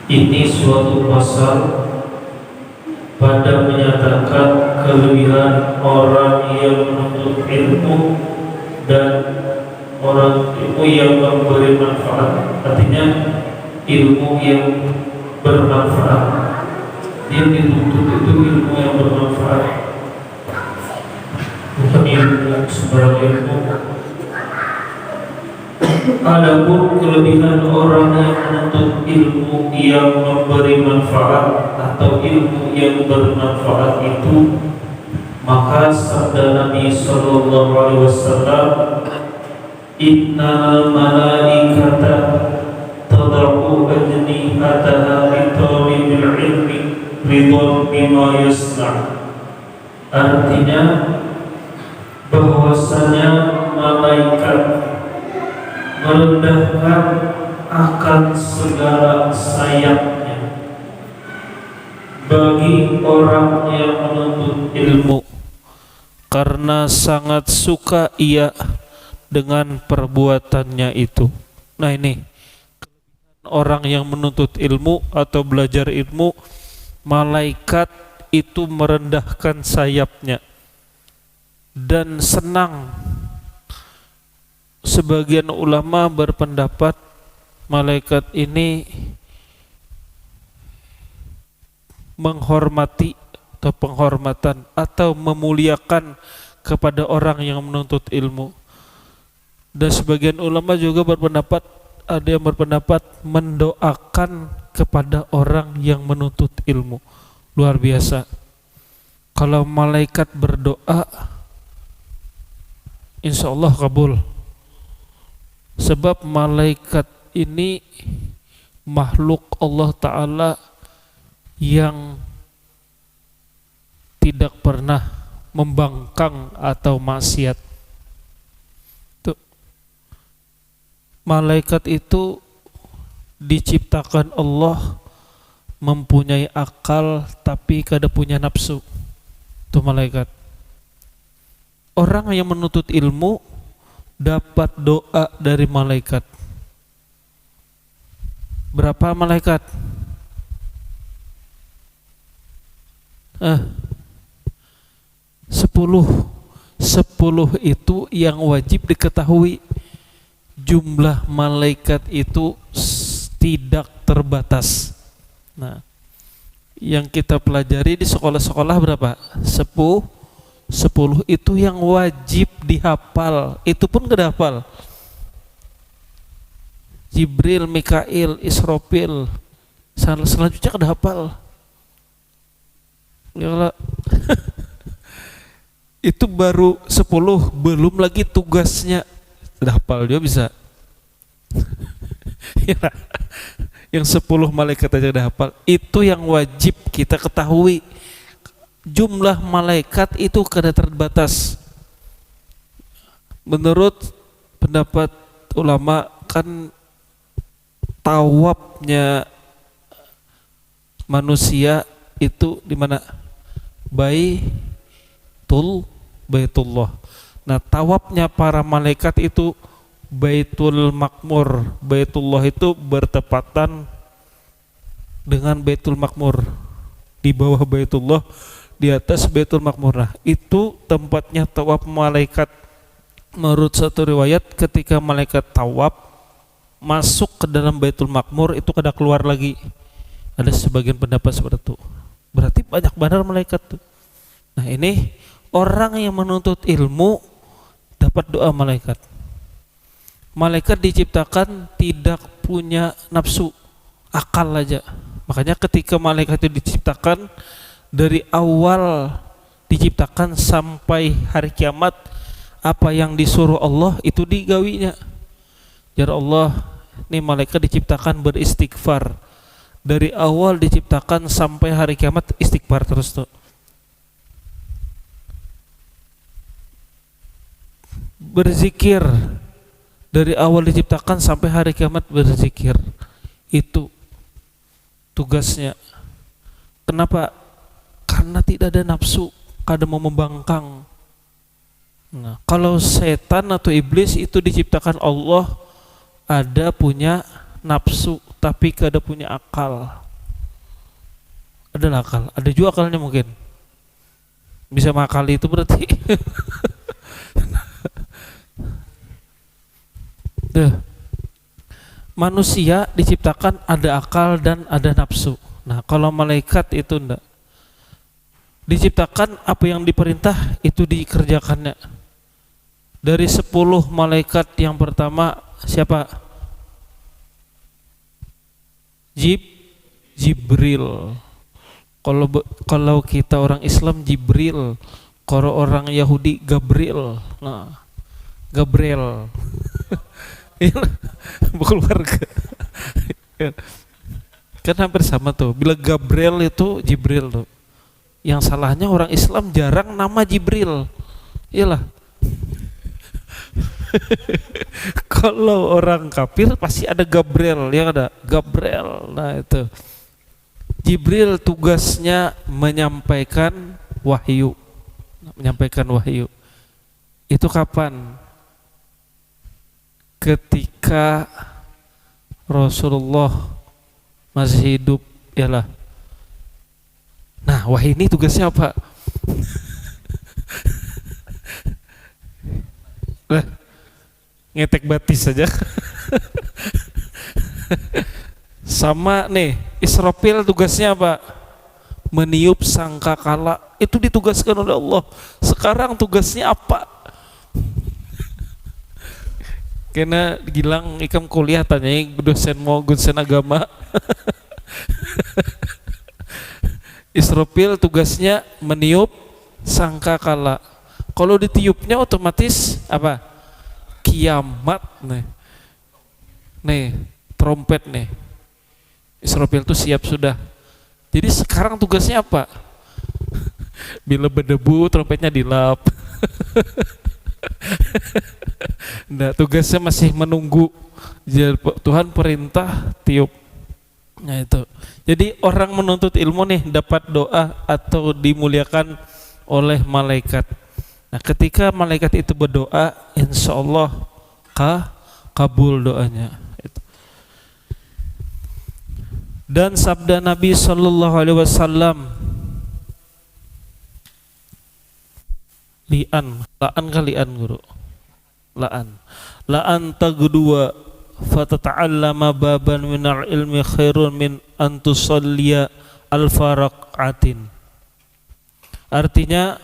Ini suatu pasal pada menyatakan kelebihan orang yang menuntut ilmu dan orang ilmu yang memberi manfaat. Artinya ilmu yang bermanfaat. Yang dituntut itu ilmu yang bermanfaat, bukan ilmu sembarang ilmu. Adapun kelebihan orang yang menuntut ilmu yang memberi manfaat atau ilmu yang bermanfaat itu, maka sabda Nabi sallallahu alaihi wasallam, innal malaikata tad'u ajnihataha li talibil ilmi ridwan bima yasna'. Artinya bahwasanya malaikat merendahkan akan segala sayapnya bagi orang yang menuntut ilmu, karena sangat suka ia dengan perbuatannya itu. Nah, ini orang yang menuntut ilmu atau belajar ilmu, malaikat itu merendahkan sayapnya dan senang. Sebagian ulama berpendapat malaikat ini menghormati atau penghormatan atau memuliakan kepada orang yang menuntut ilmu. Dan sebagian ulama juga berpendapat, ada yang berpendapat mendoakan kepada orang yang menuntut ilmu. Luar biasa. Kalau malaikat berdoa, insya Allah kabul. Sebab malaikat ini makhluk Allah Ta'ala yang tidak pernah membangkang atau maksiat. Tuh. Malaikat itu diciptakan Allah mempunyai akal tapi kada punya nafsu. Itu malaikat. Orang yang menuntut ilmu dapat doa dari malaikat. Berapa malaikat? 10 itu yang wajib diketahui. Jumlah malaikat itu tidak terbatas. Nah, yang kita pelajari di sekolah-sekolah berapa? 10 itu yang wajib dihafal. Itu pun gak hafal. Jibril, Mikail, Israfil, selanjutnya gak hafal. Ya, itu baru 10, belum lagi tugasnya. Sudah hafal dia bisa. Ya, yang 10 malaikat aja udah hafal. Itu yang wajib kita ketahui. Jumlah malaikat itu kada terbatas. Menurut pendapat ulama, kan tawafnya manusia itu di mana? Baitullah. Nah, tawafnya para malaikat itu Baitul Makmur. Baitullah itu bertepatan dengan Baitul Makmur. Di bawah Baitullah, di atas Baitul Makmur. Nah, itu tempatnya tawaf malaikat. Menurut satu riwayat, ketika malaikat tawaf masuk ke dalam Baitul Makmur, itu kada keluar lagi. Ada sebagian pendapat seperti itu. Berarti banyak benar malaikat tuh. Nah, ini orang yang menuntut ilmu dapat doa malaikat. Malaikat diciptakan tidak punya nafsu, akal aja. Makanya ketika malaikat itu diciptakan, dari awal diciptakan sampai hari kiamat, apa yang disuruh Allah itu digawinya. Ya Allah, ini malaikat diciptakan beristighfar. Dari awal diciptakan sampai hari kiamat istighfar terus tuh. Berzikir, dari awal diciptakan sampai hari kiamat berzikir. Itu tugasnya. Kenapa? Karena tidak ada nafsu, kada mau membangkang. Nah, kalau setan atau iblis itu diciptakan Allah ada punya nafsu, tapi kada punya akal. Adalah akal, ada juga akalnya mungkin. Bisa mengakali itu berarti. Tuh. Manusia diciptakan ada akal dan ada nafsu. Nah, kalau malaikat itu enggak. Diciptakan apa yang diperintah itu dikerjakannya. Dari 10 malaikat yang pertama siapa? Jibril. Kalau kita orang Islam Jibril, kalau orang Yahudi Gabriel. Nah, Gabriel. Berkeluarga. Kan hampir sama tuh. Bila Gabriel itu Jibril tuh. Yang salahnya orang Islam jarang nama Jibril. Iyalah. Kalau orang kafir pasti ada Gabriel, ya ada Gabriel. Nah itu Jibril tugasnya menyampaikan wahyu. Itu kapan? Ketika Rasulullah masih hidup, yalah. Nah, wahyu ini tugasnya apa? Lah, ngetek batis saja. Sama nih, Israfil tugasnya apa? Meniup sangkakala. Itu ditugaskan oleh Allah. Sekarang tugasnya apa? Karena Gilang ikam kuliah tanya dosen agama. Israfil tugasnya meniup sangkakala. Kalau ditiupnya otomatis apa? Kiamat nih trompet nih. Israfil tuh siap sudah. Jadi sekarang tugasnya apa? Bila berdebu trompetnya dilap. Nah, tugasnya masih menunggu Tuhan perintah tiup. Nah itu. Jadi orang menuntut ilmu nih dapat doa atau dimuliakan oleh malaikat. Nah, ketika malaikat itu berdoa, insya Allah kabul doanya. Dan sabda Nabi Sallallahu Alaihi Wasallam, li'an guru, la'an tagdua fatata'allama baban minal ilmi khairun min antusalliya al-faraqatin. Artinya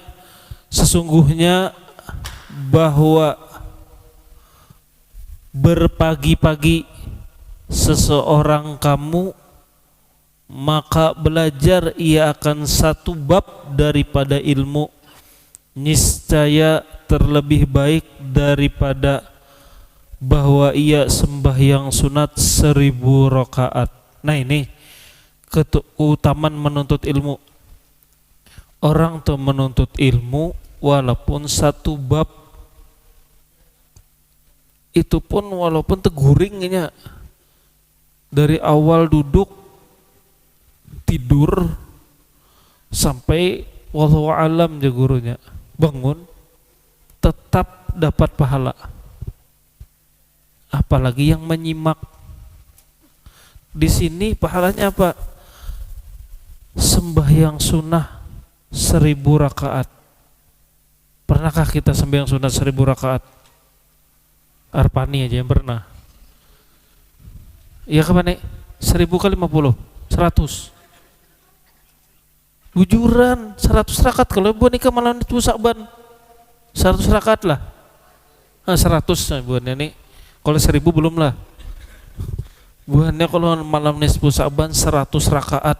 sesungguhnya bahwa berpagi-pagi seseorang kamu, maka belajar ia akan satu bab daripada ilmu, niscaya terlebih baik daripada bahwa ia sembahyang sunat 1000 rakaat. Nah ini keutamaan menuntut ilmu. Orang tuh menuntut ilmu walaupun satu bab itu pun walaupun teguringnya dari awal duduk tidur sampai wallahu alam ya gurunya bangun tetap dapat pahala. Apalagi yang menyimak di sini pahalanya apa? Sembahyang sunnah 1000 rakaat. Pernahkah kita sembahyang sunat 1000 rakaat? Arpani aja yang pernah. Iya kapan nih? 1000 kali 50, 100. Bujuran 100 rakaat. Kalau buat nikah malam itu Sa'ban 100 rakaat lah. 100 buatnya nih. Kalau 1000 belum lah. Buatnya kalau malam nisfu Sa'ban 100 rakaat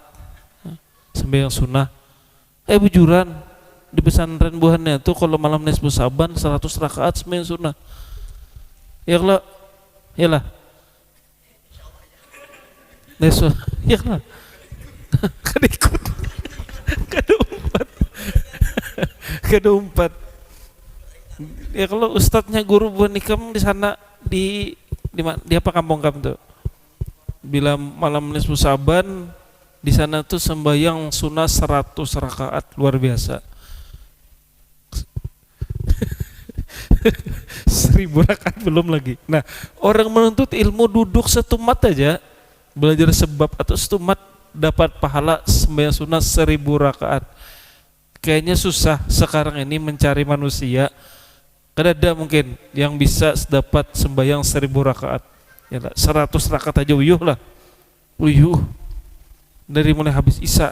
sembahyang sunnah. Bujuran di pesantren buahannya tuh kalau malam nisfu Sa'ban 100 rakaat sembahyang sunnah. Ya kalau yalah. Nisfu ya lah. Kan ikut. Kada umpat. Ya kalau ustadznya guru buat nikam di sana di apa kampung kamu tuh? Bila malam nisfu Sa'ban di sana tuh sembahyang sunnah 100 rakaat luar biasa. 1000 rakaat belum lagi. Nah, orang menuntut ilmu duduk setumat aja belajar sebab atau stumat dapat pahala sembahyang sunnah 1000 rakaat. Kayaknya susah sekarang ini mencari manusia. Kan ada mungkin yang bisa dapat sembahyang 1000 rakaat. Ya lah, 100 rakaat aja uyuh lah. Uyuh. Dari mulai habis isya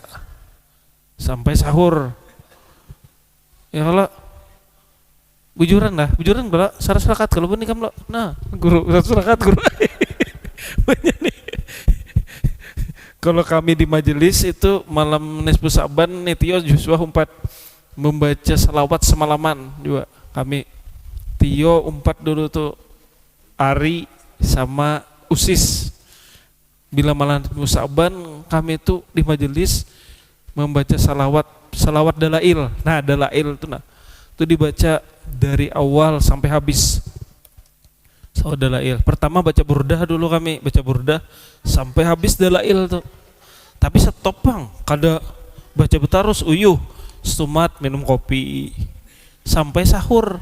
sampai sahur. Ya lah. Bujuran bala 100 rakaat kalau pun nikam lo. Nah, guru 100 rakaat guru. Banyak nih. Kalau kami di majelis itu malam nisfu Sa'ban Tio Joshua 4 membaca salawat semalaman juga. Kami Tio 4 dulu tuh Ari sama Usis. Bila malam nisfu Sa'ban kami itu di majelis membaca salawat dalail. Nah, dalail itu itu dibaca dari awal sampai habis. So dalail. Pertama baca burdah dulu kami, baca burdah sampai habis dalail tuh. Tapi stop bang, kada baca betarus uyuh, stumat minum kopi sampai sahur.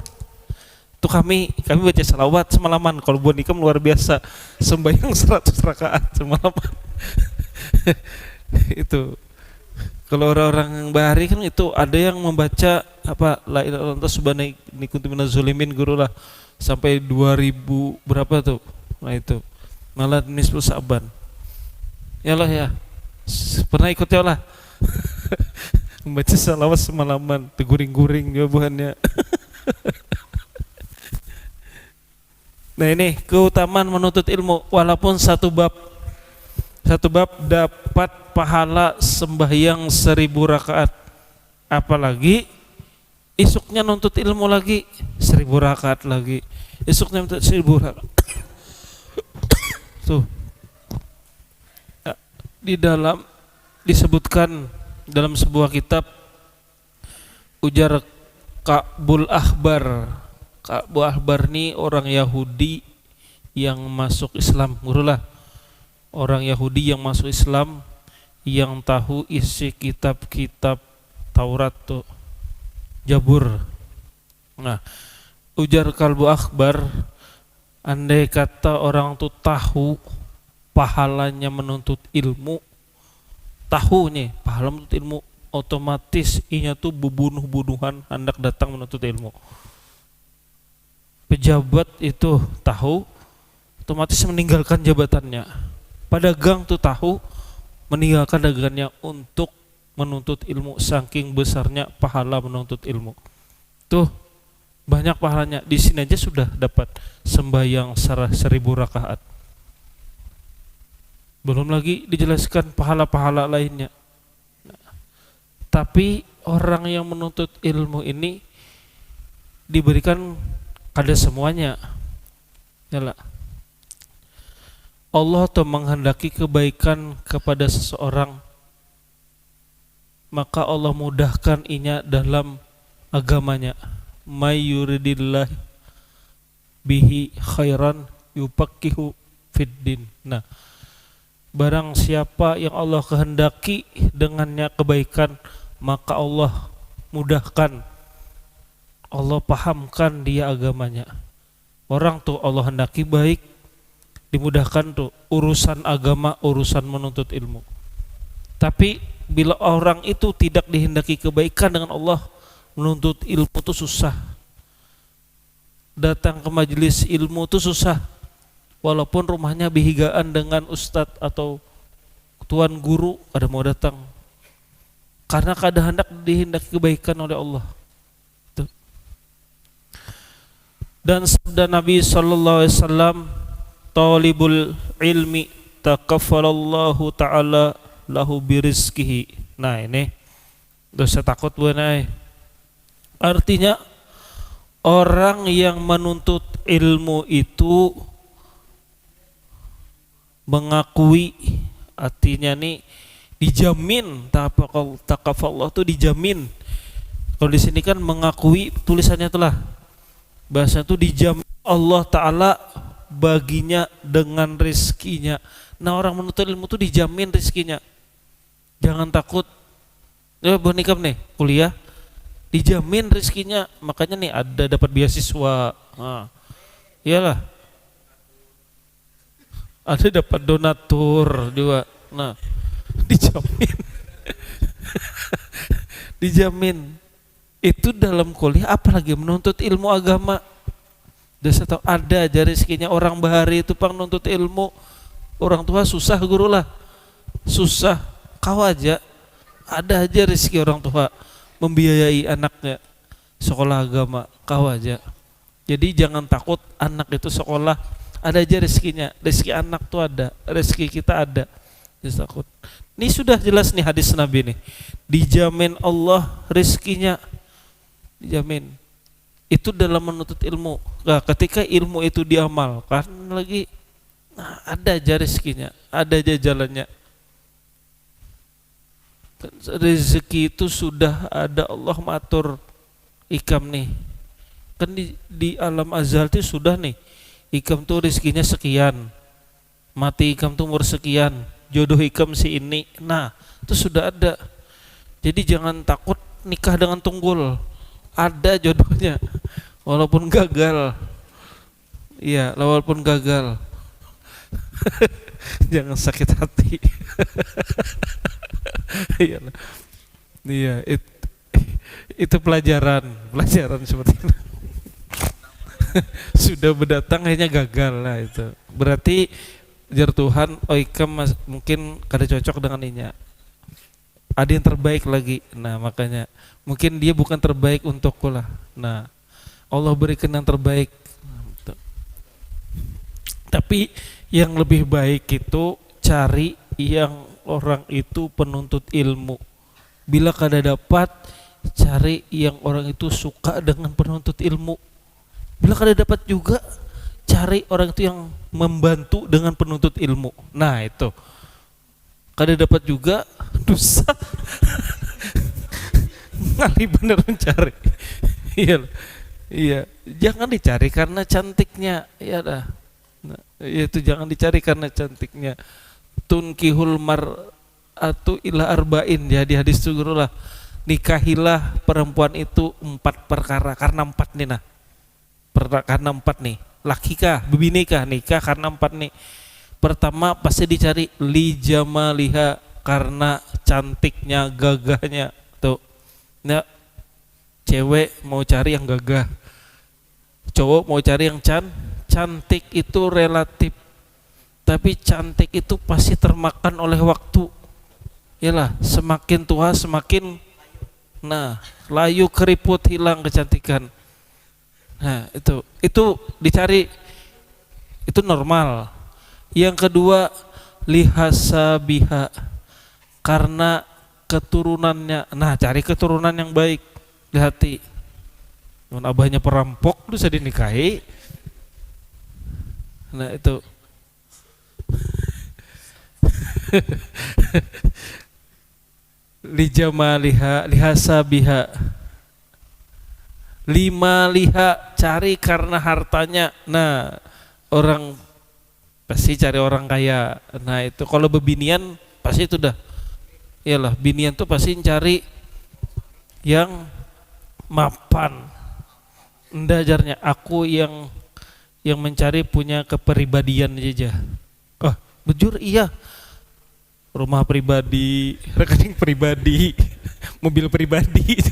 Tuh kami baca salawat semalaman. Kalau buat nikam luar biasa, sembahyang 100 rakaat semalaman. Itu. Kalau orang-orang bahari kan itu ada yang membaca apa la ilaha illallah subhanaka minaz zalimin guru lah sampai 2000 berapa tuh. Nah itu malah nisfu Sa'ban. Ya lah ya. Pernah ikut ya lah. Membaca salawat semalaman, teguring-guring jawabannya. Nah ini keutamaan menuntut ilmu walaupun satu bab dapat pahala sembahyang 1000 rakaat, apalagi isuknya nuntut ilmu lagi 1000 rakaat lagi, isuknya nuntut 1000 rakaat. Tuh di dalam disebutkan dalam sebuah kitab, ujar Ka'bul Ahbar. Ka'bul Ahbar ini orang Yahudi yang masuk Islam, gurulah. Orang Yahudi yang masuk Islam yang tahu isi kitab-kitab Taurat tuh Jabur. Nah, ujar Kalbu Akbar, andai kata orang tuh tahu pahalanya menuntut ilmu, tahu nih pahala menuntut ilmu, otomatis inya tuh bunuh-bunuhan hendak datang menuntut ilmu. Pejabat itu tahu, otomatis meninggalkan jabatannya. Pedagang tuh tahu, meninggalkan dagangannya untuk menuntut ilmu, saking besarnya pahala menuntut ilmu. Tuh banyak pahalanya. Di sini aja sudah dapat sembahyang 1000 rakaat. Belum lagi dijelaskan pahala-pahala lainnya. Tapi orang yang menuntut ilmu ini diberikan kada semuanya. Yalah. Allah tuh menghendaki kebaikan kepada seseorang, maka Allah mudahkan inya dalam agamanya. May yuridillah bihi khairan yufaqihu fiddin. Nah, barang siapa yang Allah kehendaki dengannya kebaikan, maka Allah mudahkan, Allah pahamkan dia agamanya. Orang tuh Allah hendaki baik, dimudahkan tuh urusan agama, urusan menuntut ilmu. Tapi bila orang itu tidak dihendaki kebaikan dengan Allah, menuntut ilmu tuh susah. Datang ke majelis ilmu tuh susah. Walaupun rumahnya bihigaan dengan ustadz atau tuan guru, ada mau datang. Karena kada hendak dihendaki kebaikan oleh Allah. Tuh. Dan sabda Nabi sallallahu alaihi wasallam, talibul ilmi takaffalallahu ta'ala lahu birizkihi. Nah ini dosa takut bukan. Artinya orang yang menuntut ilmu itu mengakui, artinya nih dijamin, takafallah itu dijamin. Kalau di sini kan mengakui, tulisannya telah bahasa itu dijamin Allah Ta'ala baginya dengan rezekinya. Nah orang menuntut ilmu itu dijamin rezekinya. Jangan takut. Ya bonikam nih kuliah, dijamin rezekinya. Makanya nih ada dapat beasiswa. Nah, iyalah. ada dapat donatur juga. Nah, dijamin. Dijamin. Itu dalam kuliah, apalagi menuntut ilmu agama. Dan saya tahu ada aja rezekinya orang bahari itu pang nuntut ilmu. Orang tua susah guru lah, susah. Kau aja ada aja rezeki orang tua membiayai anaknya sekolah agama. Kau aja. Jadi jangan takut anak itu sekolah, ada aja rezekinya. Rezeki anak tuh ada, rezeki kita ada. Jangan takut. Ini sudah jelas nih hadis Nabi nih. Dijamin Allah rezekinya, dijamin. Itu dalam menuntut ilmu. Nah, ketika ilmu itu diamalkan lagi, nah, ada aja rezekinya, ada aja jalannya. Rezeki itu sudah ada, Allah matur ikam nih. Kan di alam azal itu sudah nih, ikam tuh rezekinya sekian, mati ikam tuh umur sekian, jodoh ikam si ini. Nah, itu sudah ada. Jadi jangan takut nikah dengan tunggul. Ada jodohnya, walaupun gagal. Iya, walaupun gagal. Jangan sakit hati. Iya, itu pelajaran seperti itu. Sudah berdatang akhirnya gagal lah itu. Berarti jar Tuhan, oh ikam mungkin kada cocok dengan inya. Ada yang terbaik lagi. Nah, makanya mungkin dia bukan terbaik untukku lah. Nah, Allah berikan yang terbaik. Tapi yang lebih baik itu cari yang orang itu penuntut ilmu. Bila kada dapat, cari yang orang itu suka dengan penuntut ilmu. Bila kada dapat juga, cari orang itu yang membantu dengan penuntut ilmu. Nah, itu. Kada dapat juga, dosa. Ngali bener mencari. Iya, jangan dicari karena cantiknya, ya dah. Nah, itu jangan dicari karena cantiknya. Tunkihul mar'atu ila arba'in, ya di hadis Rasulullah. Nikahilah perempuan itu 4 perkara, karena 4 nih nah. Karena 4 nih. Laki kah, bebini kah, nikah karena 4 nih. Pertama pasti dicari li jamaliha, karena cantiknya, gagahnya. Tuh. Nah, cewek mau cari yang gagah, cowok mau cari yang cantik. Itu relatif, tapi cantik itu pasti termakan oleh waktu. Yalah, semakin tua semakin layu, keriput, hilang kecantikan. Nah, itu dicari, itu normal. Yang kedua, lihasabiha, karena keturunannya. Nah, cari keturunan yang baik. Hati, abahnya perampok bisa dinikahi. Nah, itu. Lijamaliha, lihasabiha. 5 liha, cari karena hartanya. Nah, orang pasti cari orang kaya. Nah, itu kalau bebinian pasti itu dah. Iyalah, binian tuh pasti cari yang mapan. Ndajarnya aku yang mencari punya kepribadian aja. Oh, bujur iya. Rumah pribadi, rekening pribadi, mobil pribadi.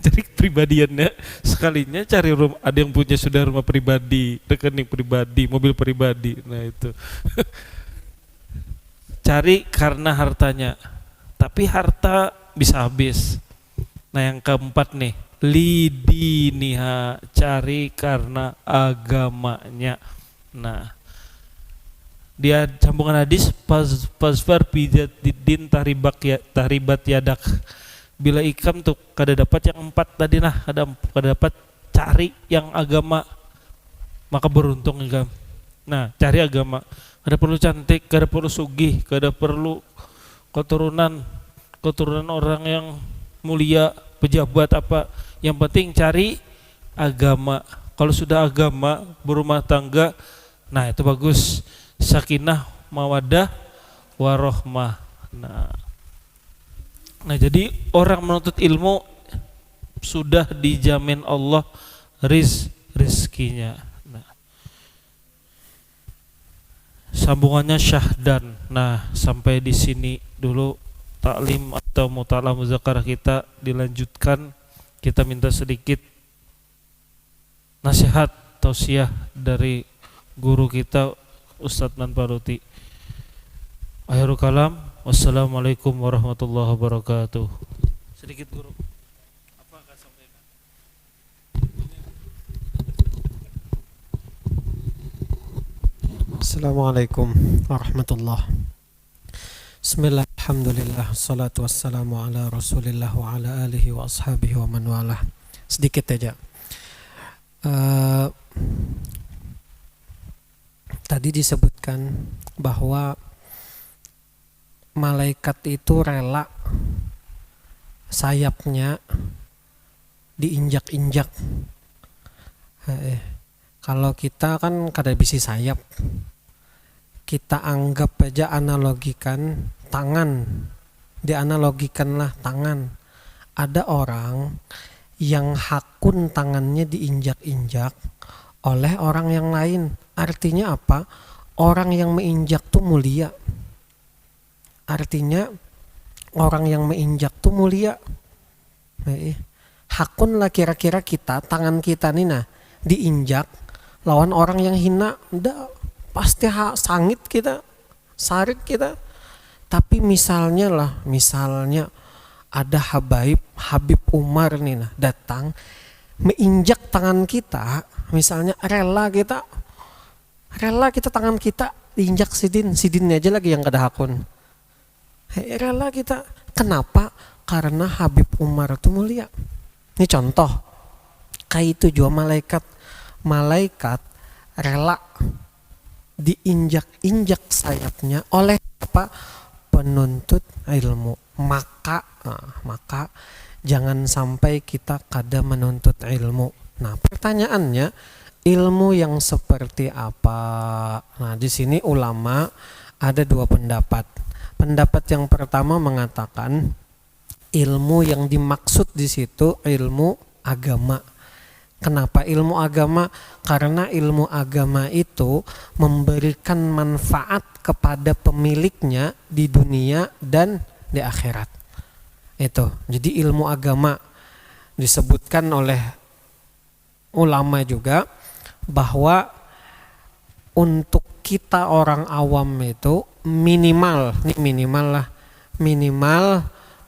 Jadi pribadiannya sekalinya cari rumah, ada yang punya sudah rumah pribadi, rekening pribadi, mobil pribadi. Nah, itu. Cari karena hartanya. Tapi harta bisa habis. Nah, yang keempat nih, lidiniha, cari karena agamanya. Nah, dia sambungan hadis, pasfar bidin taribat yadak. Bila ikam tuh kada dapat yang 4 tadi nah, kada dapat, cari yang agama, maka beruntung ikam. Nah, cari agama. Kada perlu cantik, kada perlu sugih, kada perlu keturunan orang yang mulia, pejabat apa. Yang penting cari agama. Kalau sudah agama, berumah tangga, nah itu bagus. Sakinah, mawaddah, warohmah. Nah, jadi orang menuntut ilmu sudah dijamin Allah rizkinya. Nah, sambungannya syahdan. Nah, sampai di sini dulu taklim atau muta'alah muzakarah kita dilanjutkan. Kita minta sedikit nasihat tausiah dari guru kita Ustadz Manfaruti. Akhirul kalam, wassalamualaikum warahmatullahi wabarakatuh. Sedikit guru. Apa akan sampaikan? Assalamualaikum warahmatullahi. Bismillah, alhamdulillah, salatu wassalamu ala rasulillah wa ala alihi wa ashabihi wa man walah. Sedikit aja. Tadi disebutkan bahwa malaikat itu rela sayapnya diinjak-injak. Kalau kita kan kada bisi sayap, kita anggap aja analogikan tangan, dianalogikanlah tangan. Ada orang yang hakun tangannya diinjak-injak oleh orang yang lain. Artinya apa? Orang yang menginjak tuh mulia. Artinya orang yang menginjak tuh mulia. Hakun lah kira-kira kita, tangan kita nih nah diinjak lawan orang yang hina, udah pasti sangit kita, sarik kita. Tapi misalnya ada Habib Umar nih nah datang menginjak tangan kita, misalnya rela kita tangan kita diinjak sidinnya aja lagi yang kada hakun. Rela kita. Kenapa? Karena Habib Umar itu mulia. Ini contoh. Kayak itu juga malaikat rela diinjak-injak sayapnya oleh apa? Penuntut ilmu. Maka jangan sampai kita kada menuntut ilmu. Nah, pertanyaannya, ilmu yang seperti apa? Nah, di sini ulama ada dua pendapat. Pendapat yang pertama mengatakan ilmu yang dimaksud di situ ilmu agama. Kenapa ilmu agama? Karena ilmu agama itu memberikan manfaat kepada pemiliknya di dunia dan di akhirat. Itu. Jadi ilmu agama disebutkan oleh ulama juga bahwa untuk kita orang awam itu minimal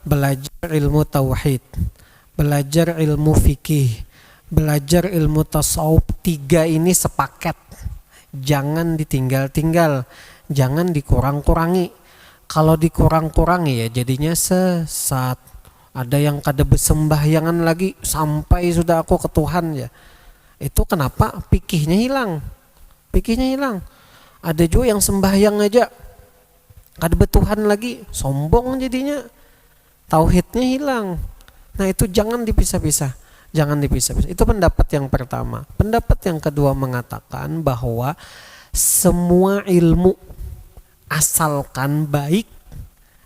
belajar ilmu tauhid, belajar ilmu fikih, belajar ilmu tasawuf. 3 ini sepaket, jangan ditinggal-tinggal, jangan dikurang-kurangi. Kalau dikurang-kurangi ya jadinya sesat. Ada yang kada bersembahyangan lagi sampai sudah aku ke Tuhan ya. Itu kenapa? Fikihnya hilang. Ada juga yang sembahyang aja kada betuhan lagi, sombong jadinya, tauhidnya hilang. Nah itu jangan dipisah-pisah. Itu pendapat yang pertama. Pendapat yang kedua mengatakan bahwa semua ilmu asalkan baik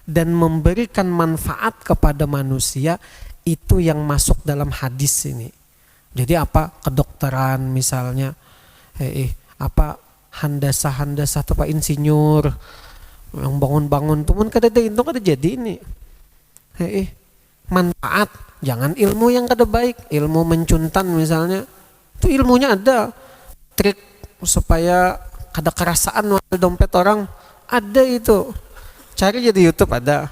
dan memberikan manfaat kepada manusia itu yang masuk dalam hadis ini. Jadi apa? Kedokteran misalnya, handasa atau insinyur yang bangun-bangun tuh kada jadi ini. Manfaat, jangan ilmu yang kada baik, ilmu mencuntan misalnya. Itu ilmunya ada. Trik supaya kada kerasaan ngambil dompet orang, ada itu. Cari di YouTube ada.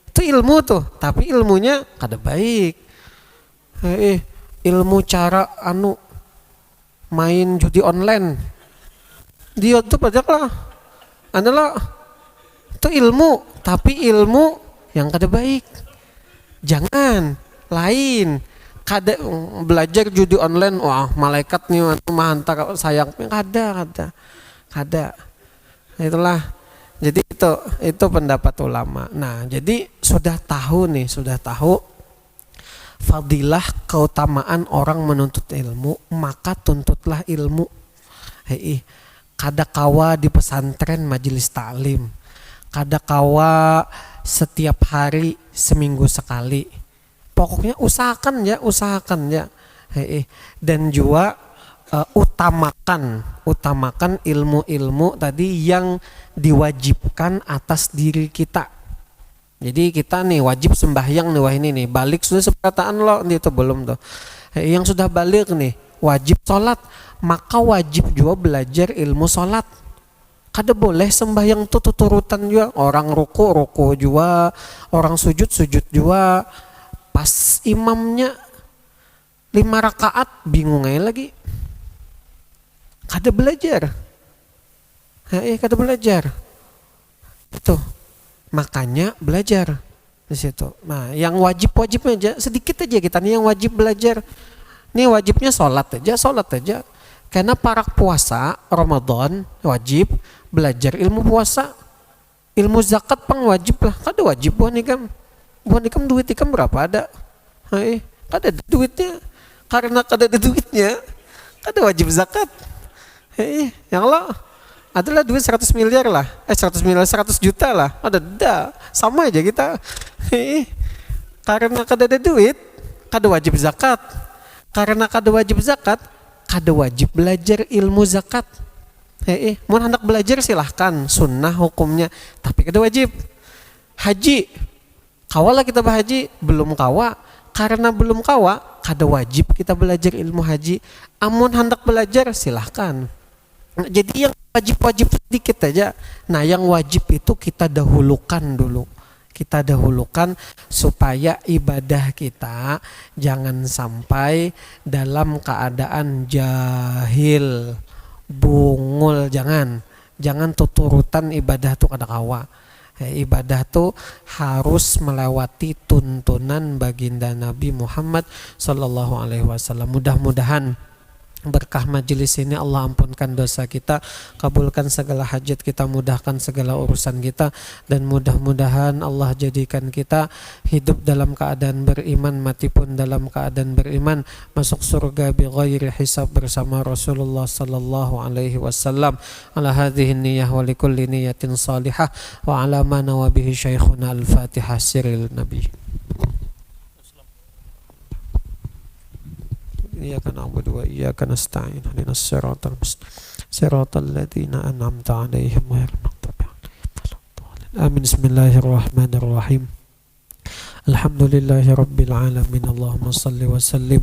Itu ilmu tuh, tapi ilmunya kada baik. Ilmu cara main judi online di YouTube aja lah. Adalah itu ilmu, tapi ilmu yang kada baik. Jangan lain. Kada belajar judi online, wah malaikat nih menghantar sayang. Kada. Itulah. Jadi itu pendapat ulama. Nah, jadi sudah tahu fadilah keutamaan orang menuntut ilmu, maka tuntutlah ilmu. Kada kawa di pesantren majelis taklim, kada kawa setiap hari seminggu sekali. Pokoknya usahakan ya. Dan juga utamakan utamakan ilmu-ilmu tadi yang diwajibkan atas diri kita. Jadi kita nih wajib sembahyang nih, wah ini nih balik sudah seperataan lo itu belum tuh. Yang sudah balik nih wajib sholat, maka wajib juga belajar ilmu sholat. Kada boleh sembahyang tuh tuturutan juga, orang ruku juga, orang sujud juga, pas imamnya 5 rakaat bingung aja lagi. Kada belajar. Kada belajar. Itu. Makanya belajar di situ. Nah, yang wajib-wajibnya aja sedikit aja kita nih yang wajib belajar. Nih wajibnya sholat aja. Karena para puasa Ramadan wajib belajar ilmu puasa. Ilmu zakat pang wajib lah. Kada wajib buah nikam duit ikam berapa ada? Kada ada duitnya. Karena kada ada duitnya, kada wajib zakat. Yang lo adalah duit 100 miliar lah. 100 juta lah. Ada. Sama aja kita. Karena kada ada duit, kada wajib zakat. Karena kada wajib zakat, kada wajib belajar ilmu zakat. Mau hendak belajar silahkan, sunnah hukumnya, tapi kada wajib. Haji, kawalah kita berhaji, belum kawa. Karena belum kawa, kada wajib kita belajar ilmu haji. Amun hendak belajar silahkan. Jadi yang wajib-wajib sedikit aja. Nah yang wajib itu kita dahulukan dulu. Kita dahulukan supaya ibadah kita jangan sampai dalam keadaan jahil, bungul, jangan tuturutan ibadah tuh kada kawa. Ibadah tuh harus melewati tuntunan baginda Nabi Muhammad sallallahu alaihi wasallam. Mudah-mudahan berkah majelis ini Allah ampunkan dosa kita, kabulkan segala hajat kita, mudahkan segala urusan kita, dan mudah-mudahan Allah jadikan kita hidup dalam keadaan beriman, mati pun dalam keadaan beriman, masuk surga bi ghairi hisab bersama Rasulullah sallallahu alaihi wasallam. Ala hadhihi niyyah wa likulli niyyatin salihah wa ala ma nawa bihi syekhuna al-Fatihah sirril nabi. Iyyaka na'budu wa iyyaka nasta'in ihdinas siratal mustaqim siratal ladzina an'amta 'alaihim ghairil maghdubi 'alaihim waladdallin. Amin. Bismillahirrahmanirrahim. Alhamdulillahi rabbil alamin. Allahumma salli wa sallim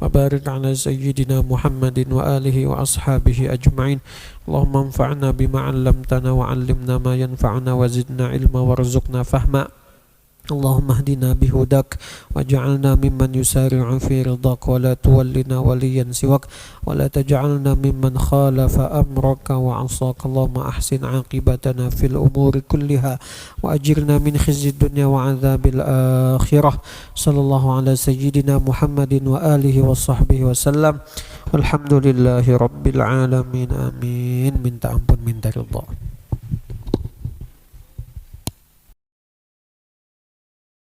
wa barik ala sayyidina Muhammadin wa alihi wa ashabihi ajma'in. Allahumma anfa'na bima 'allamtana wa 'allimna ma yanfa'una wa zidna ilma warzuqna fahma. Allahumma hdina bihudak waj'alna mimman yusari'u fi ridak wa la tuwallina waliyan siwak wa la taj'alna mimman khalafa amraka wa 'asaka. Allahumma ahsin 'aqibatana fil umuri kulliha wa ajirna min khizyid dunya wa 'adzabil akhirah. Sallallahu ala sayyidina Muhammadin wa alihi wa sahbihi wasallam. Walhamdulillahi rabbil alamin. Amin. Minta ampun, minta ridha.